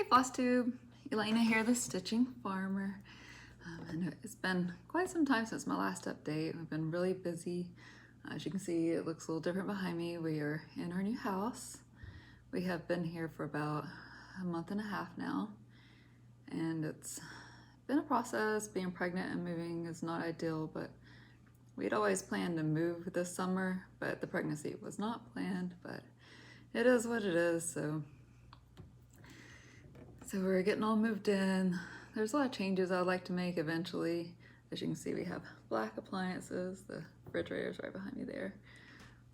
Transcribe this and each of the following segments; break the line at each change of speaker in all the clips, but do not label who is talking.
Flosstube, Elena here, the stitching farmer. I know it's been quite some time since my last update. We've been really busy. As you can see, it looks a little different behind me. We are in our new house. We have been here for about a month and a half now, and it's been a process. Being pregnant and moving is not ideal, but we'd always planned to move this summer, but the pregnancy was not planned, but it is what it is. So we're getting all moved in. There's a lot of changes I'd like to make eventually. As you can see, we have black appliances. The refrigerator's right behind me there.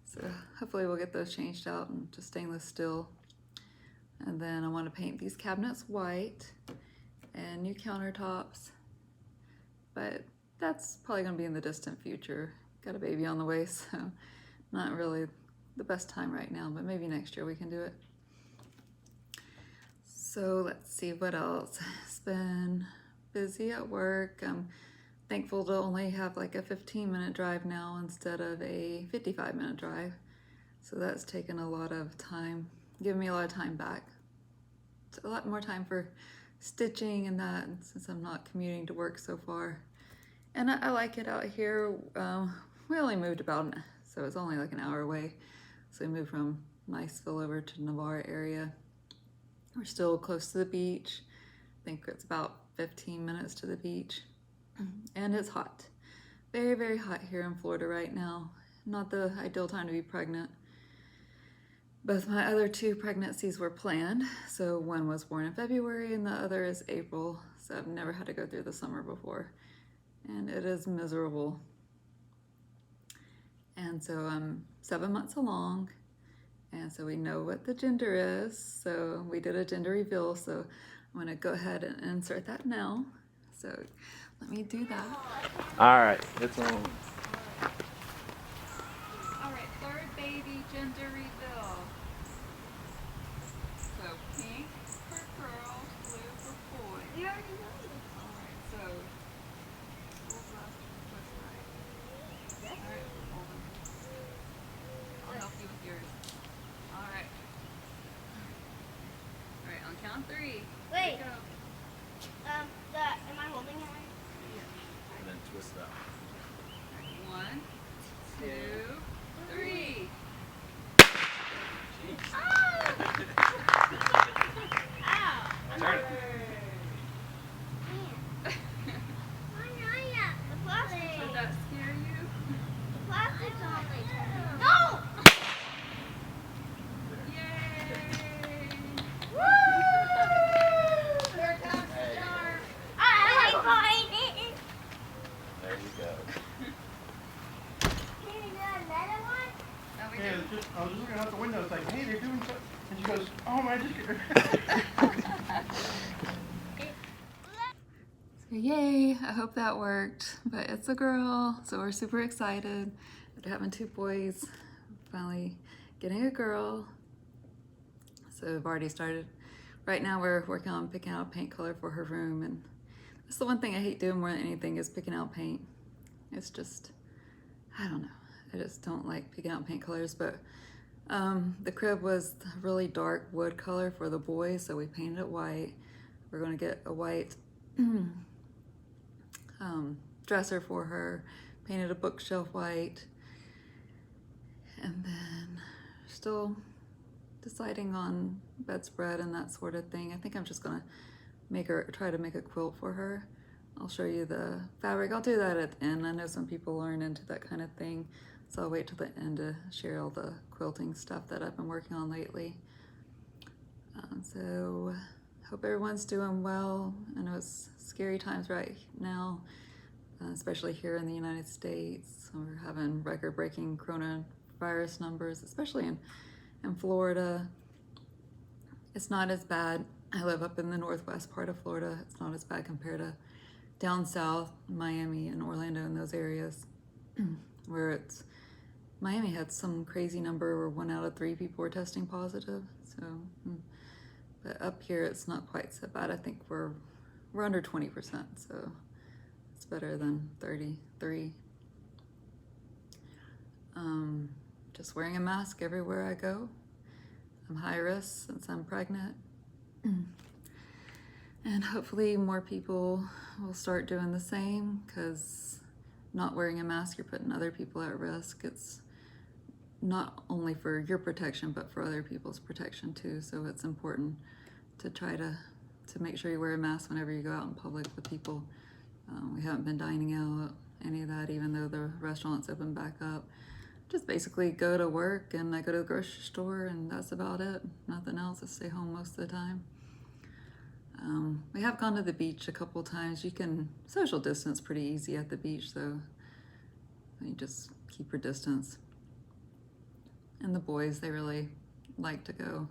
So hopefully we'll get those changed out and to stainless steel. And then I want to paint these cabinets white and new countertops. But that's probably going to be in the distant future. Got a baby on the way, so not really the best time right now, but maybe next year we can do it. So let's see what else. It's been busy at work. I'm thankful to only have like a 15-minute drive now instead of a 55-minute drive. So that's taken a lot of time, giving me a lot of time back. It's a lot more time for stitching and that, since I'm not commuting to work so far. And I like it out here. We only moved so it's only like an hour away. So we moved from Niceville over to Navarre area. We're still close to the beach. I think it's about 15 minutes to the beach. And it's hot. Very, very hot here in Florida right now. Not the ideal time to be pregnant. Both my other two pregnancies were planned. So one was born in February and the other is April. So I've never had to go through the summer before. And it is miserable. And so I'm 7 months along. And so we know what the gender is. So we did a gender reveal. So I'm gonna go ahead and insert that now. So let me do that.
All right, it's on.
All right, third baby gender reveal. So pink for girl, blue for boy.
We already know this.
All right, so what's left, what's right? All right, hold on. I'll help you with yours. All right. All right, on count three.
Wait.
Go.
Am I holding it right?
And then twist it up.
All right, 1, 2, 3.
Ow!
Turn it.
The plastic.
Did that scare you?
The plastic's only turning. No!
Yay!
Woo! Here comes the star. I'm fighting.
There you go.
Can you do another one?
Now we
Yeah,
do.
I was just looking out the window, it's like, hey, they're doing something. And she goes, oh my, just
So yay, I hope that worked, but it's a girl, so we're super excited. After having two boys, finally getting a girl. So we've already started. Right now we're working on picking out paint color for her room, and that's the one thing I hate doing more than anything is picking out paint. It's just, I don't know, I just don't like picking out paint colors, but the crib was a really dark wood color for the boys, so we painted it white. We're gonna get a white dresser for her, painted a bookshelf white, and then still deciding on bedspread and that sort of thing. I think I'm just gonna try to make a quilt for her. I'll show you the fabric. I'll do that at the end. I know some people aren't into that kind of thing, so I'll wait till the end to share all the quilting stuff that I've been working on lately. So hope everyone's doing well. I know it's scary times right now, especially here in the United States. We're having record-breaking coronavirus numbers, especially in Florida. It's not as bad. I live up in the northwest part of Florida. It's not as bad compared to down south, Miami and Orlando and those areas where Miami had some crazy number where 1 out of 3 people were testing positive. So, but up here it's not quite so bad. I think we're under 20%, so it's better than 33. Just wearing a mask everywhere I go. I'm high risk since I'm pregnant. And hopefully more people will start doing the same, because not wearing a mask, you're putting other people at risk. It's not only for your protection, but for other people's protection too. So it's important to try to make sure you wear a mask whenever you go out in public with people. We haven't been dining out, any of that, even though the restaurants open back up. Just basically go to work and I go to the grocery store, and that's about it. Nothing else. I stay home most of the time. We have gone to the beach a couple times. You can social distance pretty easy at the beach, though. You just keep your distance. And the boys, they really like to go.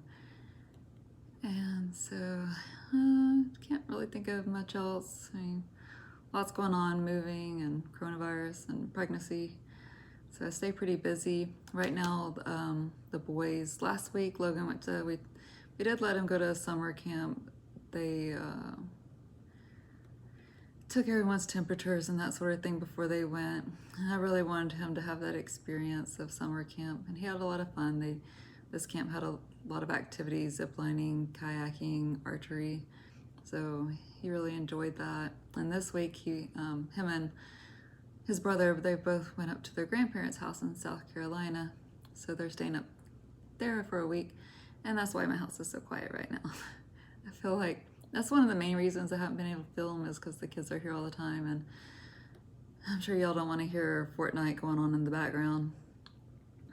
And so, can't really think of much else. I mean, lots going on, moving and coronavirus and pregnancy. So I stay pretty busy. Right now, the boys, last week, Logan went to, we did let him go to a summer camp. They took everyone's temperatures and that sort of thing before they went. And I really wanted him to have that experience of summer camp, and he had a lot of fun. This camp had a lot of activities, ziplining, kayaking, archery. So he really enjoyed that. And this week, him and his brother, they both went up to their grandparents' house in South Carolina. So they're staying up there for a week. And that's why my house is so quiet right now. I feel like that's one of the main reasons I haven't been able to film, is because the kids are here all the time. And I'm sure y'all don't want to hear Fortnite going on in the background,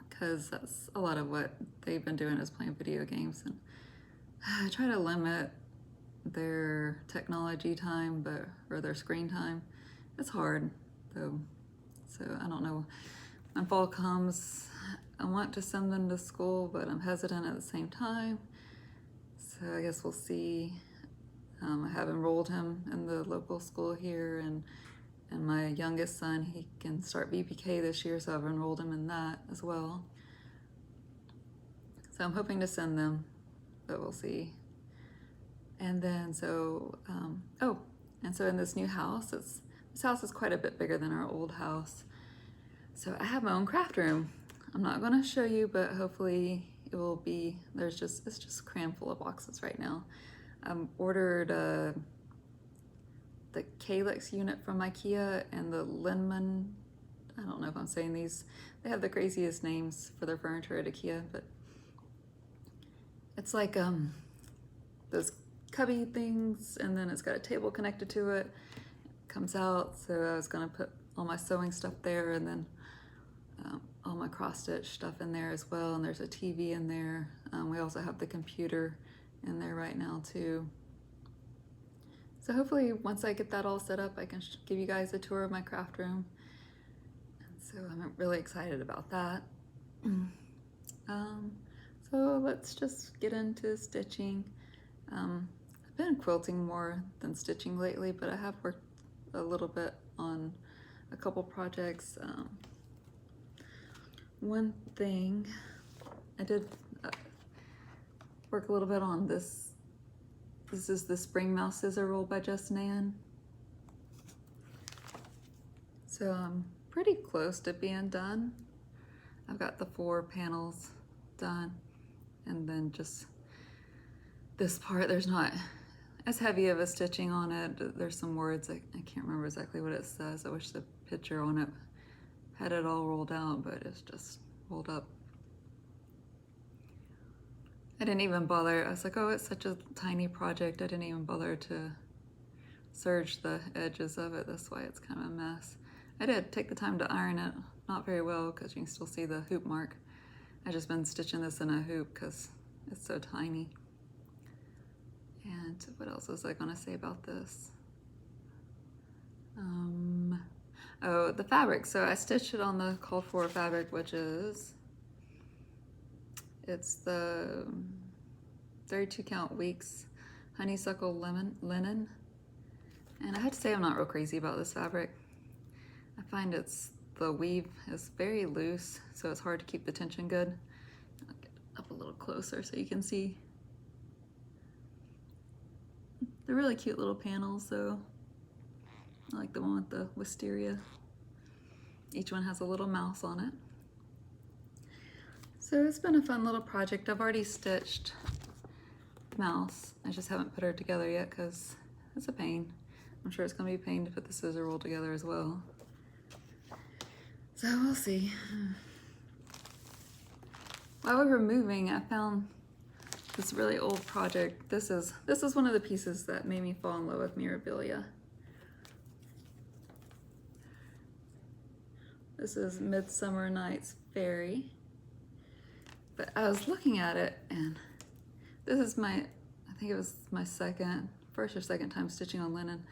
because that's a lot of what they've been doing, is playing video games. And I try to limit their technology time, or their screen time. It's hard though. So I don't know. When fall comes, I want to send them to school, but I'm hesitant at the same time. So I guess we'll see. I have enrolled him in the local school here, and my youngest son, he can start BPK this year, so I've enrolled him in that as well. So I'm hoping to send them, but we'll see. And then so, and so in this new house, this house is quite a bit bigger than our old house. So I have my own craft room. I'm not gonna show you, but hopefully it will be, it's just crammed full of boxes right now. Ordered the Calyx unit from IKEA and the Linman, I don't know if I'm saying these, they have the craziest names for their furniture at IKEA, but it's like those cubby things, and then it's got a table connected to it. It comes out, so I was gonna put all my sewing stuff there, and then all my cross-stitch stuff in there as well, and there's a TV in there. We also have the computer in there right now too. So hopefully once I get that all set up, I can give you guys a tour of my craft room. And so I'm really excited about that. So let's just get into stitching. I've been quilting more than stitching lately, but I have worked a little bit on a couple projects. One thing I did work a little bit on this. This is the Spring Mouse Scissor Roll by Justin Ann. So I'm pretty close to being done. I've got the 4 panels done, and then just this part, there's not as heavy of a stitching on it. There's some words, I can't remember exactly what it says. I wish the picture on it had it all rolled out, but it's just rolled up. I didn't even bother, I was like, oh, it's such a tiny project. I didn't even bother to serge the edges of it. That's why it's kind of a mess. I did take the time to iron it, not very well, because you can still see the hoop mark. I just been stitching this in a hoop because it's so tiny. And what else was I gonna say about this? Oh, the fabric. So I stitched it on the called for fabric, which is, it's the 32 count weeks honeysuckle linen. And I have to say, I'm not real crazy about this fabric. I find the weave is very loose, so it's hard to keep the tension good. I'll get up a little closer so you can see. They're really cute little panels though. I like the one with the wisteria. Each one has a little mouse on it. So it's been a fun little project. I've already stitched the mouse. I just haven't put her together yet because it's a pain. I'm sure it's gonna be a pain to put the scissor roll together as well. So we'll see. While we were moving, I found this really old project. This is one of the pieces that made me fall in love with Mirabilia. This is Midsummer Night's Fairy. But I was looking at it, and this is I think it was my first or second time stitching on linen,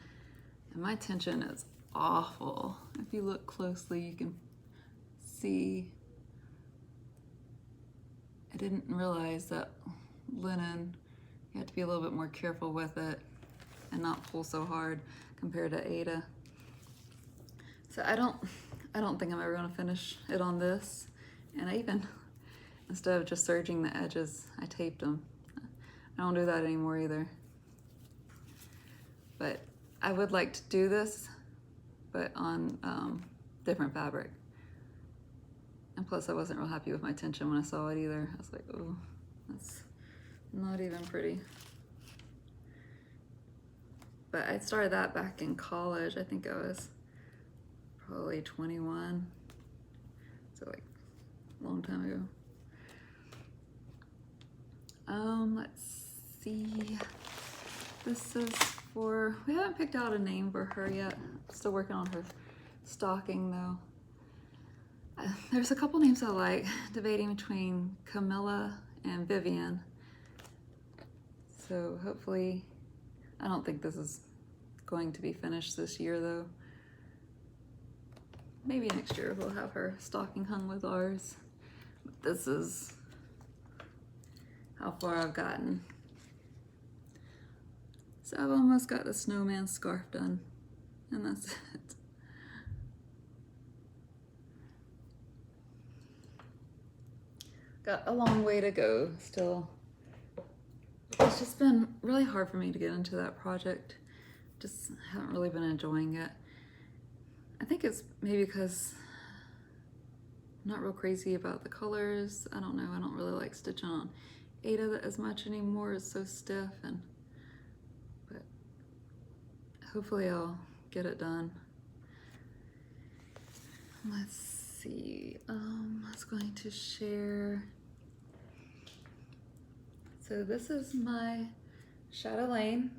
and my tension is awful. If you look closely, you can see. I didn't realize that linen, you have to be a little bit more careful with it and not pull so hard compared to Aida. So I don't think I'm ever gonna finish it on this. And I even, instead of just serging the edges, I taped them. I don't do that anymore either. But I would like to do this, but on different fabric. And plus I wasn't real happy with my tension when I saw it either. I was like, oh, that's not even pretty. But I started that back in college. I think I was probably 21. So like a long time ago. Let's see. This is we haven't picked out a name for her yet. Still working on her stocking though. There's a couple names I like, debating between Camilla and Vivian. So hopefully, I don't think this is going to be finished this year though. Maybe next year we'll have her stocking hung with ours. But this is how far I've gotten. So I've almost got the snowman scarf done, and that's it. Got a long way to go still. It's just been really hard for me to get into that project. Just haven't really been enjoying it. I think it's maybe because I'm not real crazy about the colors. I don't know, I don't really like stitching on Aida as much anymore. It's so stiff, but hopefully I'll get it done. Let's see, I was going to share. So this is my Chatelaine.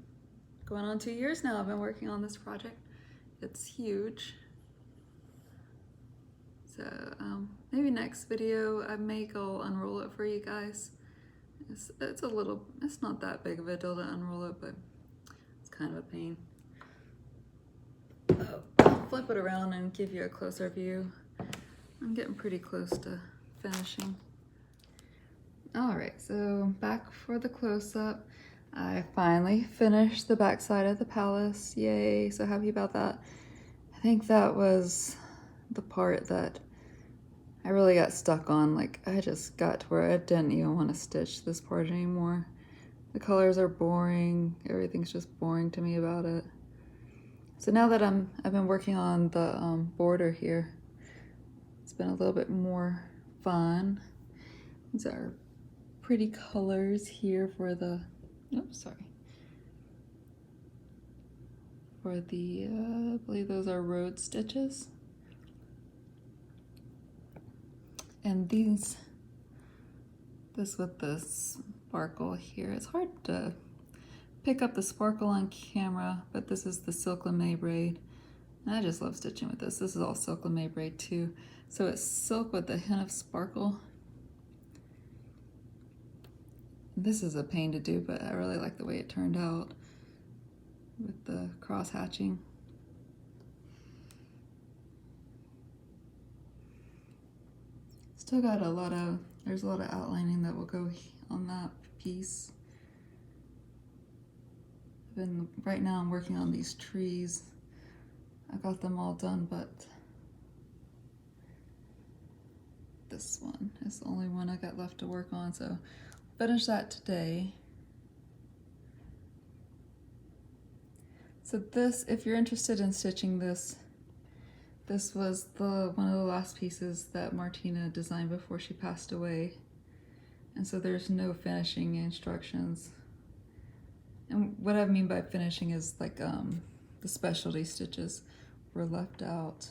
Going on 2 years now I've been working on this project. It's huge. So maybe next video I'll unroll it for you guys. It's not that big of a deal to unroll it, but it's kind of a pain. I'll flip it around and give you a closer view. I'm getting pretty close to finishing. All right, so back for the close-up. I finally finished the back side of the palace. Yay, so happy about that. I think that was the part that I really got stuck on. Like, I just got to where I didn't even want to stitch this part anymore. The colors are boring. Everything's just boring to me about it. So now that I've been working on the border here, it's been a little bit more fun. These are pretty colors here for the, for the, I believe those are road stitches. And this with the sparkle here, it's hard to pick up the sparkle on camera, but this is the silk lame braid. And I just love stitching with this. This is all silk lame braid too. So it's silk with a hint of sparkle. This is a pain to do, but I really like the way it turned out with the cross hatching. Still got there's a lot of outlining that will go on that piece. Right now I'm working on these trees. I got them all done, but this one is the only one I got left to work on, so finish that today. So this, if you're interested in stitching this was one of the last pieces that Martina designed before she passed away. And so there's no finishing instructions. And what I mean by finishing is like the specialty stitches were left out.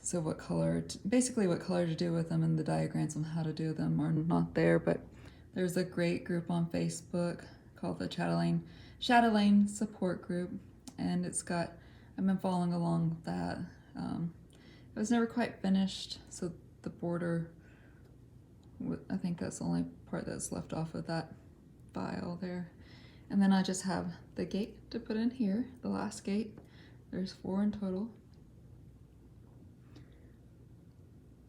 So what color, basically what color to do with them, and the diagrams on how to do them are not there, but there's a great group on Facebook called the Chatelaine support group, and it's got, I've been following along with that. It was never quite finished, so the border, I think that's the only part that's left off of that file there. And then I just have the gate to put in here, the last gate. There's 4 in total.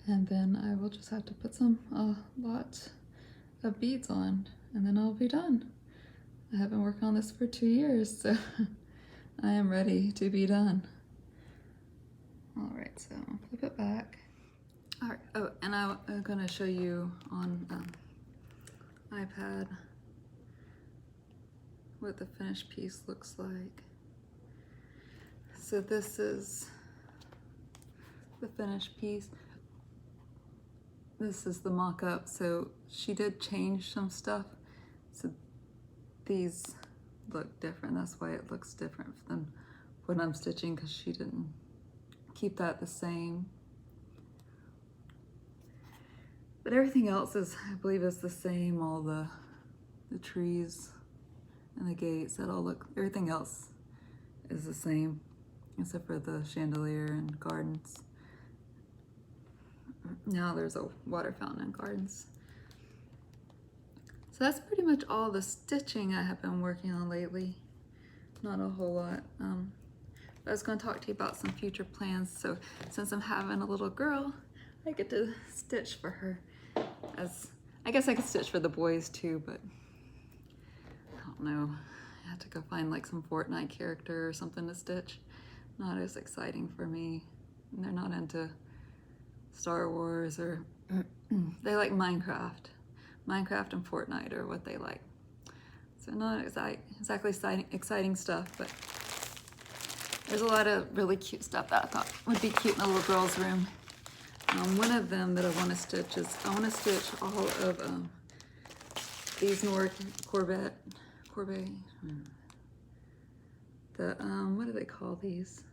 And then I will just have to put a lot of beads on, and then I'll be done. I have been working on this for 2 years, so I am ready to be done. All right, so I'll flip it back. All right, oh, and I'm gonna show you on iPad what the finished piece looks like. So this is the finished piece. This is the mock-up, so she did change some stuff. So these look different. That's why it looks different than when I'm stitching, because she didn't keep that the same. But everything else is, I believe, is the same. All the trees and the gates, that all look, everything else is the same, except for the chandelier and gardens. Now there's a water fountain and gardens. So that's pretty much all the stitching I have been working on lately. Not a whole lot. But I was going to talk to you about some future plans. So since I'm having a little girl, I get to stitch for her. I guess I could stitch for the boys too, but I don't know. I have to go find like some Fortnite character or something to stitch. Not as exciting for me. And they're not into Star Wars, or they like Minecraft. Minecraft and Fortnite are what they like. So not exactly exciting stuff, but there's a lot of really cute stuff that I thought would be cute in a little girl's room. One of them that I want to stitch is, I want to stitch all of these Nora Corvette, the, what do they call these?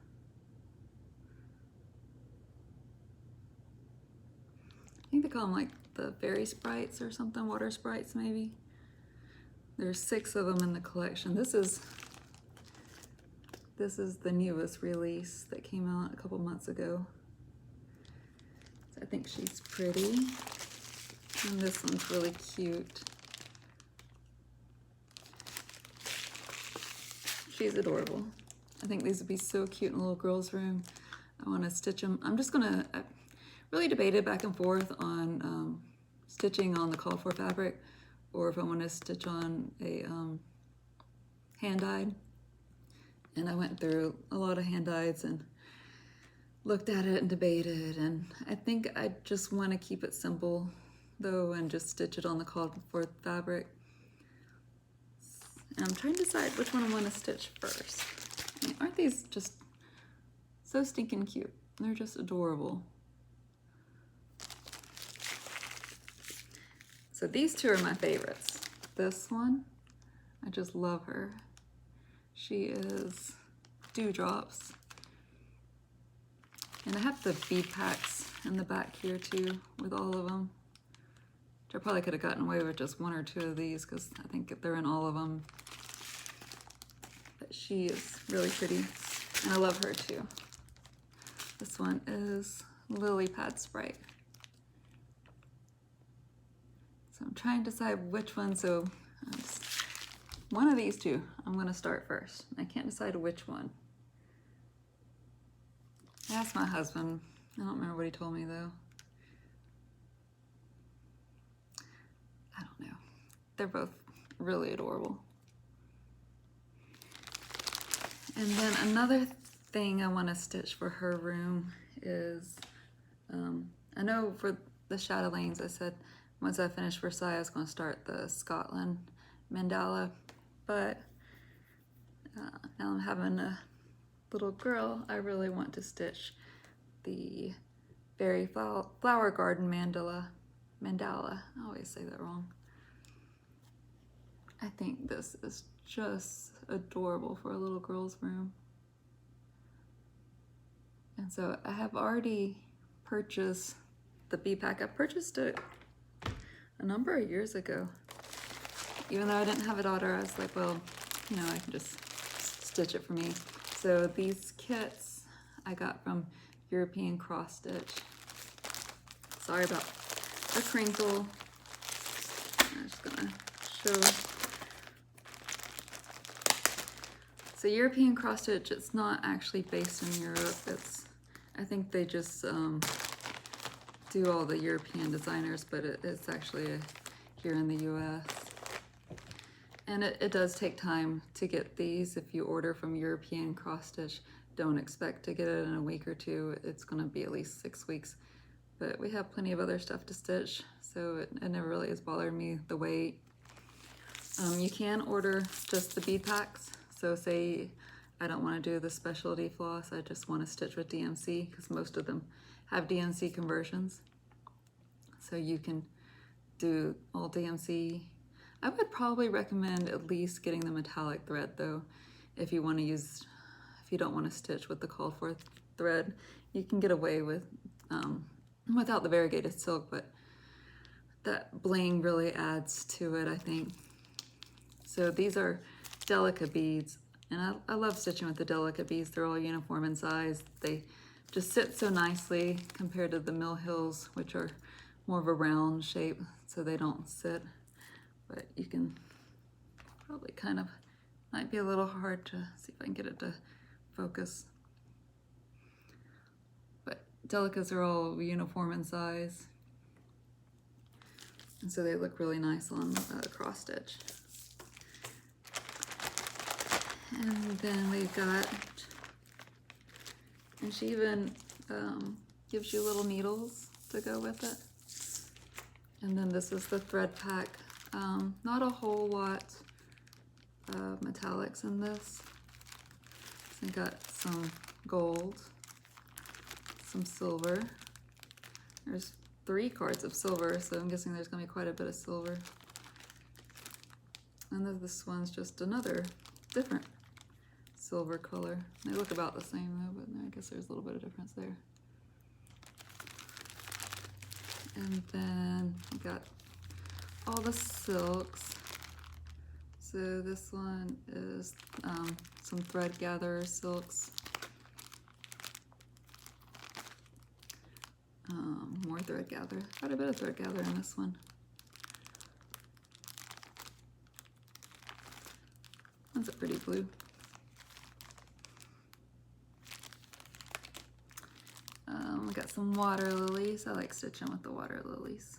I think they call them like the fairy sprites or something, water sprites maybe. There's 6 of them in the collection. This is the newest release that came out a couple months ago. So I think she's pretty. And this one's really cute. She's adorable. I think these would be so cute in a little girl's room. I want to stitch them. I'm just gonna really debated back and forth on stitching on the called for fabric, or if I want to stitch on a hand-dyed. And I went through a lot of hand-dyeds and looked at it and debated, and I think I just want to keep it simple though and just stitch it on the called for fabric. And I'm trying to decide which one I want to stitch first. I mean, aren't these just so stinking cute? They're just adorable. So these 2 are my favorites. This one, I just love her. She is Dewdrops. And I have the bead packs in the back here too, with all of them. Which I probably could have gotten away with just 1 or 2 of these, because I think they're in all of them. But she is really pretty, and I love her too. This one is Lily Pad Sprite. So I'm trying to decide which one, so one of these 2 I'm gonna start first. I can't decide which one. I asked my husband, I don't remember what he told me though. I don't know. They're both really adorable. And then another thing I want to stitch for her room is, I know for the Chatelaines, I said once I finish Versailles, I was going to start the Scotland mandala, but now I'm having a little girl, I really want to stitch the Fairy Flower Garden mandala. I always say that wrong. I think this is just adorable for a little girl's room. And so I have already purchased the bee pack. I purchased it a number of years ago. Even though I didn't have a daughter, I was like, well, you know, I can just stitch it for me. So these kits I got from European Cross Stitch. Sorry about the crinkle. I'm just gonna show. So European Cross Stitch, it's not actually based in Europe. I think they just do all the European designers, but it's actually here in the US. And it does take time to get these. If you order from European Cross Stitch, don't expect to get it in a week or two. It's gonna be at least 6 weeks. But we have plenty of other stuff to stitch, so it never really has bothered me, the wait. You can order just the bead packs. So say I don't want to do the specialty floss, I just want to stitch with DMC, because most of them have DMC conversions. So you can do all DMC. I would probably recommend at least getting the metallic thread though, if you want to use, if you don't want to stitch with the called for thread. You can get away with without the variegated silk, but that bling really adds to it, I think. So these are Delica beads, and I love stitching with the Delica beads. They're all uniform in size. They just sit so nicely compared to the Mill Hills, which are more of a round shape, so they don't sit. But you can probably kind of, might be a little hard to see if I can get it to focus. But Delicas are all uniform in size, and so they look really nice on cross stitch. And then we've got, and she even gives you little needles to go with it. And then this is the thread pack. Not a whole lot of metallics in this. So I got some gold, some silver. There's 3 cards of silver, so I'm guessing there's gonna be quite a bit of silver. And then this one's just another different silver color. They look about the same though, but I guess there's a little bit of difference there. And then we got all the silks. So this one is some thread gatherer silks. More thread gather, quite a bit of thread gather in this one. That's a pretty blue. We got some water lilies. I like stitching with the water lilies.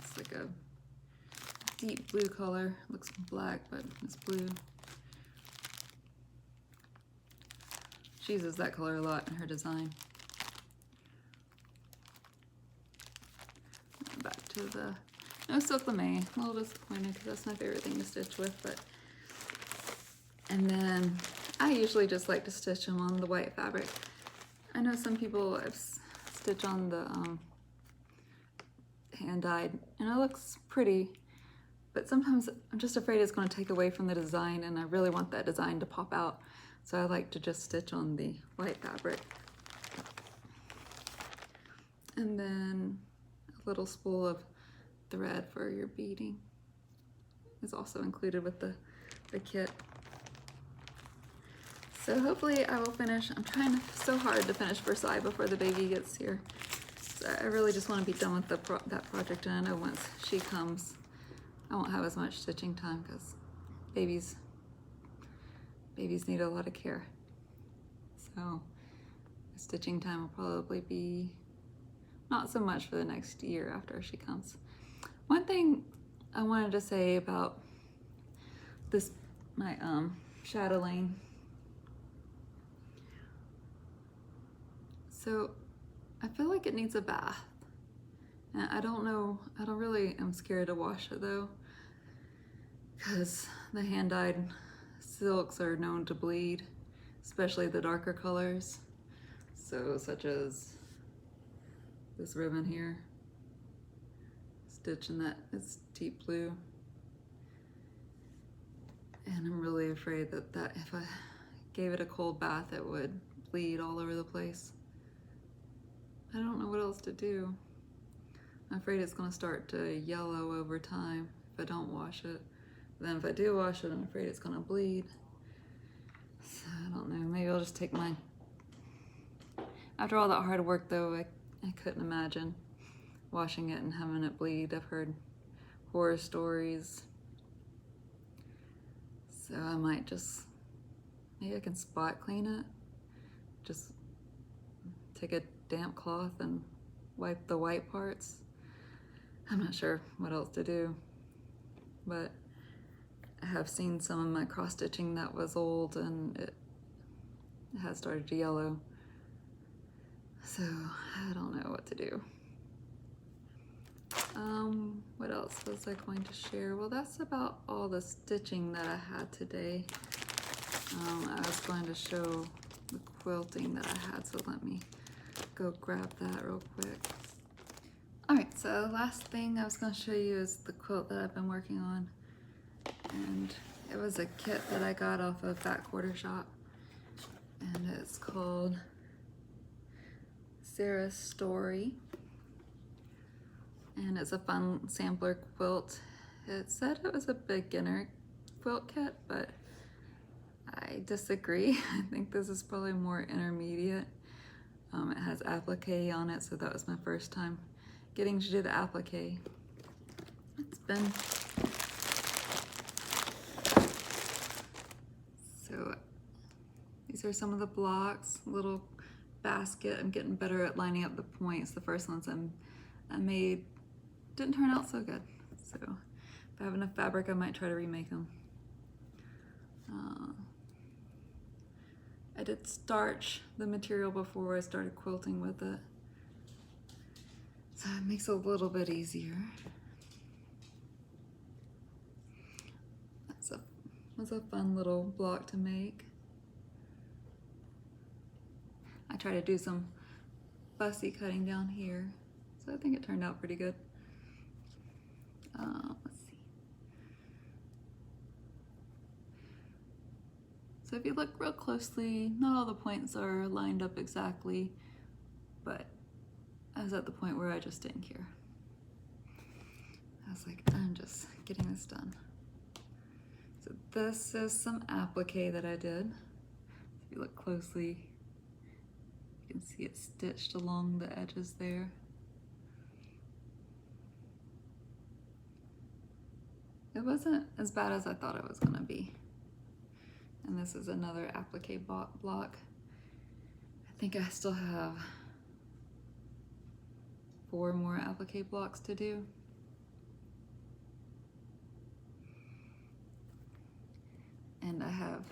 It's like a deep blue color. Looks black, but it's blue. She uses that color a lot in her design. Back to the no silk lame. A little disappointed because that's my favorite thing to stitch with, but and then I usually just like to stitch them on the white fabric. I know some people stitch on the hand dyed, and it looks pretty, but sometimes I'm just afraid it's going to take away from the design, and I really want that design to pop out, so I like to just stitch on the white fabric. And then a little spool of thread for your beading is also included with the kit. So hopefully I will finish. I'm trying so hard to finish Versailles before the baby gets here. So I really just want to be done with that project, and I know once she comes I won't have as much stitching time because babies need a lot of care. So stitching time will probably be not so much for the next year after she comes. One thing I wanted to say about this, my chatelaine. So I feel like it needs a bath. And I don't know, I don't really, I'm scared to wash it though, because the hand-dyed silks are known to bleed. especially the darker colors. So such as this ribbon here, stitch in that, it's deep blue. And I'm really afraid that if I gave it a cold bath, it would bleed all over the place. I don't know what else to do. I'm afraid it's gonna start to yellow over time if I don't wash it. Then if I do wash it, I'm afraid it's gonna bleed. So I don't know, maybe I'll just take mine. After all that hard work though, I couldn't imagine washing it and having it bleed. I've heard horror stories. So I might just, maybe I can spot clean it. Just take a damp cloth and wipe the white parts. I'm not sure what else to do, but I have seen some of my cross stitching that was old and it has started to yellow. So I don't know what to do. What else was I going to share? Well, that's about all the stitching that I had today. I was going to show the quilting that I had, so let me go grab that real quick. All right, so last thing I was going to show you is the quilt that I've been working on. And it was a kit that I got off of Fat Quarter Shop. And it's called Sarah's Story. And it's a fun sampler quilt. It said it was a beginner quilt kit, but I disagree. I think this is probably more intermediate. It has applique on it, so that was my first time getting to do the applique. It's been... So these are some of the blocks, little basket. I'm getting better at lining up the points. The first ones I made didn't turn out so good. So if I have enough fabric, I might try to remake them. I did starch the material before I started quilting with it. So it makes it a little bit easier. That was a fun little block to make. I tried to do some fussy cutting down here, so I think it turned out pretty good. Let's see. So if you look real closely, not all the points are lined up exactly, but I was at the point where I just didn't care. I was like, I'm just getting this done. So this is some applique that I did. If you look closely, you can see it stitched along the edges there. It wasn't as bad as I thought it was gonna be. And this is another applique block. I think I still have 4 more applique blocks to do. And I have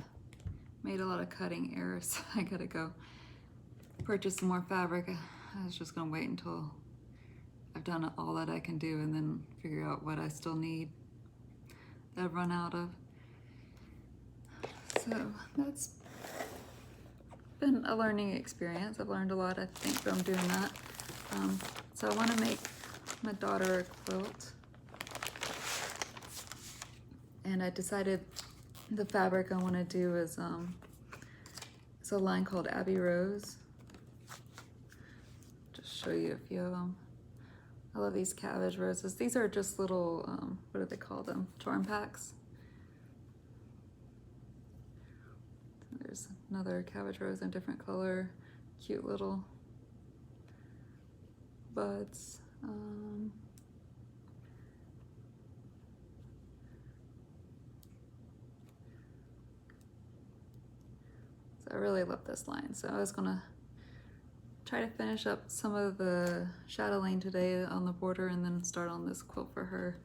made a lot of cutting errors, so I gotta go purchase some more fabric. I was just gonna wait until I've done all that I can do and then figure out what I still need that I've run out of. So that's been a learning experience. I've learned a lot, I think, from doing that. So I want to make my daughter a quilt. And I decided the fabric I want to do is it's a line called Abbey Rose. Just show you a few of them. I love these cabbage roses. These are just little, what do they call them? Charm packs. There's another cabbage rose in a different color. Cute little buds. So I really love this line. So I was gonna try to finish up some of the chatelaine today on the border and then start on this quilt for her.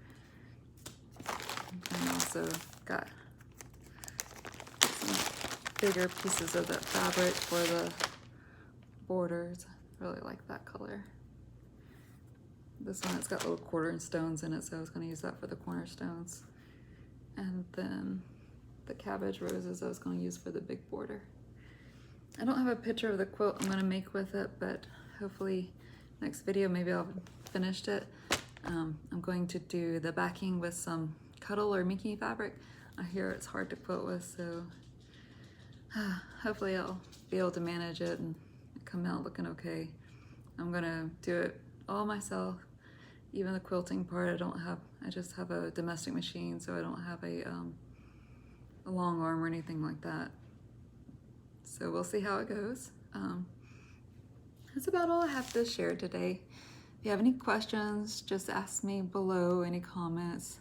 And also got some bigger pieces of that fabric for the borders. I really like that color. This one, it's got little quarter stones in it, so I was gonna use that for the cornerstones. And then the cabbage roses I was gonna use for the big border. I don't have a picture of the quilt I'm gonna make with it, but hopefully next video maybe I'll finished it. I'm going to do the backing with some Cuddle or Minky fabric. I hear it's hard to quilt with, so hopefully I'll be able to manage it and come out looking okay. I'm gonna do it all myself. Even the quilting part, I just have a domestic machine, so I don't have a long arm or anything like that. So we'll see how it goes. That's about all I have to share today. If you have any questions, just ask me below, any comments,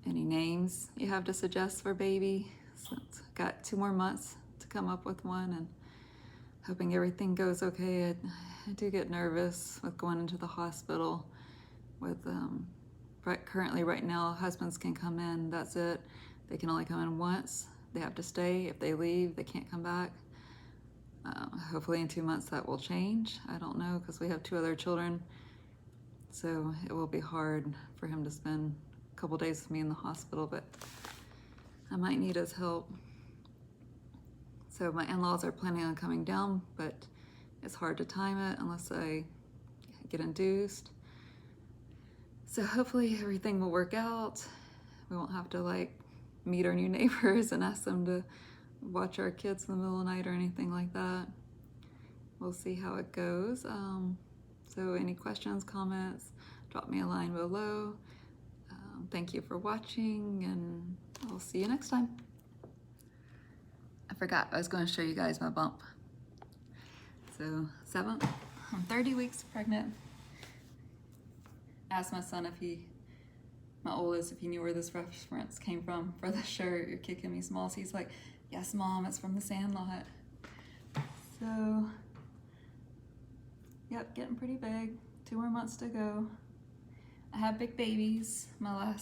any names you have to suggest for baby. Since I've got 2 more months to come up with one, and hoping everything goes okay. I do get nervous with going into the hospital with, currently right now, husbands can come in, that's it. They can only come in once. They have to stay. If they leave, they can't come back. Hopefully in 2 months that will change. I don't know, because we have 2 other children. So it will be hard for him to spend a couple days with me in the hospital, but I might need his help. So my in-laws are planning on coming down, but it's hard to time it unless I get induced. So hopefully everything will work out. We won't have to like meet our new neighbors and ask them to watch our kids in the middle of the night or anything like that. We'll see how it goes. So any questions, comments, drop me a line below. Thank you for watching, and I'll see you next time. I forgot, I was going to show you guys my bump. So 7th, I'm 30 weeks pregnant. Asked my son my oldest, if he knew where this reference came from for the shirt, "You're kicking me smalls." He's like, "Yes, Mom, it's from the Sandlot." So, yep, getting pretty big. 2 more months to go. I have big babies. My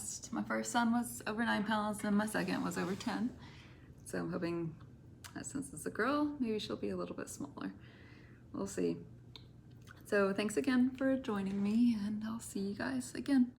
first son was over 9 pounds, and my second was over 10. So I'm hoping that since it's a girl, maybe she'll be a little bit smaller. We'll see. So thanks again for joining me, and I'll see you guys again.